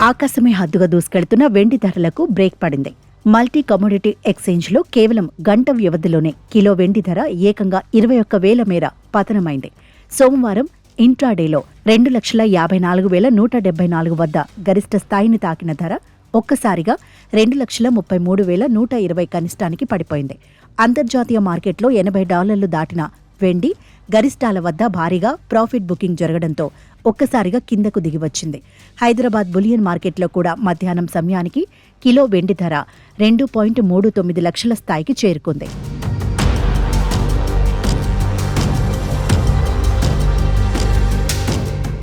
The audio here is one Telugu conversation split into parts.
ఆకాశమే హద్దుగా దూసుకెళ్తున్న వెండి ధరలకు బ్రేక్ పడింది. మల్టీ కమోడిటీ ఎక్స్చేంజ్లో కేవలం గంట వ్యవధిలోనే కిలో వెండి ధర ఏకంగా 21,000 మేర పతనమైంది. సోమవారం ఇంట్రాడేలో 2,54,174 వద్ద గరిష్ట స్థాయిని తాకిన ధర ఒక్కసారిగా 2,33,120 కనిష్టానికి పడిపోయింది. అంతర్జాతీయ మార్కెట్లో $80 దాటిన వెండి గరిష్టాల వద్ద భారీగా ప్రాఫిట్ బుకింగ్ జరగడంతో ఒక్కసారిగా కిందకు దిగివచ్చింది. హైదరాబాద్ బులియన్ మార్కెట్లో కూడా మధ్యాహ్నం సమయానికి కిలో వెండి ధర 2.39 లక్షల స్థాయికి చేరుకుంది.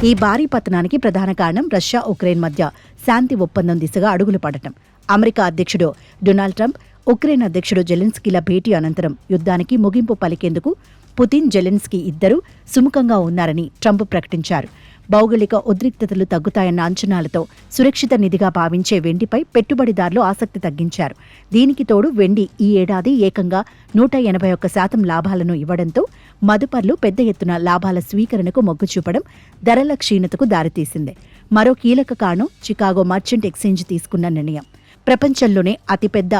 ఈ భారీ పతనానికి ప్రధాన కారణం రష్యా ఉక్రెయిన్ మధ్య శాంతి ఒప్పందం దిశగా అడుగులు పడటం. అమెరికా అధ్యక్షుడు డొనాల్డ్ ట్రంప్, ఉక్రెయిన్ అధ్యక్షుడు జెలెన్స్కీల భేటీ అనంతరం యుద్ధానికి ముగింపు పలికేందుకు పుతిన్, జెలెన్స్కీ ఇద్దరూ సుముఖంగా ఉన్నారని ట్రంప్ ప్రకటించారు. భౌగోళిక ఉద్రిక్తతలు తగ్గుతాయన్న అంచనాలతో సురక్షిత నిధిగా భావించే వెండిపై పెట్టుబడిదారులు ఆసక్తి తగ్గించారు. దీనికి తోడు వెండి ఈ ఏడాది ఏకంగా 181% లాభాలను ఇవ్వడంతో మదుపర్లు పెద్ద ఎత్తున లాభాల స్వీకరణకు మొగ్గు చూపడం ధరల క్షీణతకు దారితీసింది. మరో కీలక కారణం చికాగో మర్చెంట్ ఎక్స్చేంజ్ తీసుకున్న నిర్ణయం. ప్రపంచంలోనే అతిపెద్ద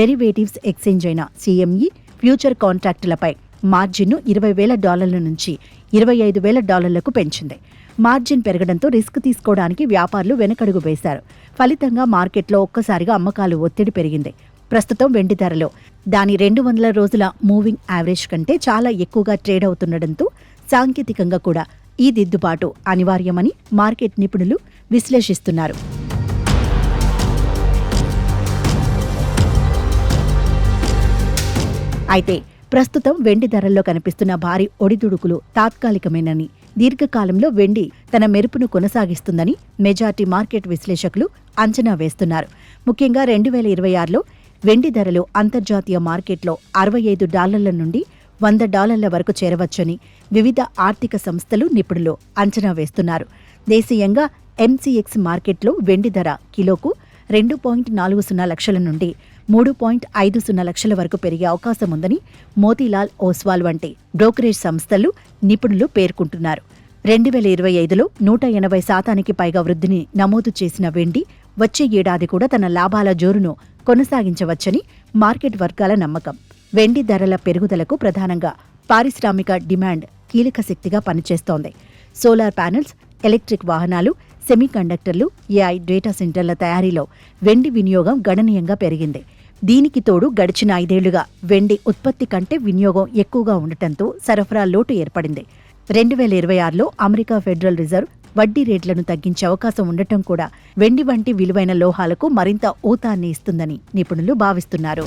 డెరివేటివ్స్ ఎక్స్చేంజ్ అయిన CME ఫ్యూచర్ కాంట్రాక్టులపై మార్జిన్ను $20,000 నుంచి $25,000కు పెంచింది. మార్జిన్ పెరగడంతో రిస్క్ తీసుకోవడానికి వ్యాపారులు వెనకడుగు వేశారు. ఫలితంగా మార్కెట్లో ఒక్కసారిగా అమ్మకాలు ఒత్తిడి పెరిగింది. ప్రస్తుతం వెండి ధరలో దాని 200 రోజుల మూవింగ్ యావరేజ్ కంటే చాలా ఎక్కువగా ట్రేడ్ అవుతుండటంతో సాంకేతికంగా కూడా ఈ దిద్దుబాటు అనివార్యమని మార్కెట్ నిపుణులు విశ్లేషిస్తున్నారు. అయితే ప్రస్తుతం వెండి ధరల్లో కనిపిస్తున్న భారీ ఒడిదుడుకులు తాత్కాలికమేనని, దీర్ఘకాలంలో వెండి తన మెరుపును కొనసాగిస్తుందని మెజార్టీ మార్కెట్ విశ్లేషకులు అంచనా వేస్తున్నారు. ముఖ్యంగా 2026లో వెండి ధరలు అంతర్జాతీయ మార్కెట్లో $65 నుండి $100 వరకు చేరవచ్చని వివిధ ఆర్థిక సంస్థలు, నిపుణులు అంచనా వేస్తున్నారు. దేశీయంగా MCX మార్కెట్లో వెండి ధర కిలోకు 2.40 లక్షల నుండి 3.50 లక్షల వరకు పెరిగే అవకాశం ఉందని మోతీలాల్ ఓస్వాల్ వంటి బ్రోకరేజ్ సంస్థలు, నిపుణులు పేర్కొంటున్నారు. 2025లో 180% పైగా వృద్ధిని నమోదు చేసిన వెండి వచ్చే ఏడాది కూడా తన లాభాల జోరును కొనసాగించవచ్చని మార్కెట్ వర్గాల నమ్మకం. వెండి ధరల పెరుగుదలకు ప్రధానంగా పారిశ్రామిక డిమాండ్ కీలక శక్తిగా పనిచేస్తోంది. సోలార్ ప్యానెల్స్, ఎలక్ట్రిక్ వాహనాలు, సెమీకండక్టర్లు, AI డేటా సెంటర్ల తయారీలో వెండి వినియోగం గణనీయంగా పెరిగింది. దీనికి తోడు గడిచిన 5 ఏళ్లుగా వెండి ఉత్పత్తి కంటే వినియోగం ఎక్కువగా ఉండటంతో సరఫరా లోటు ఏర్పడింది. 2026లో అమెరికా ఫెడరల్ రిజర్వ్ వడ్డీ రేట్లను తగ్గించే అవకాశం ఉండటం కూడా వెండి వంటి విలువైన లోహాలకు మరింత ఊతాన్ని ఇస్తుందని నిపుణులు భావిస్తున్నారు.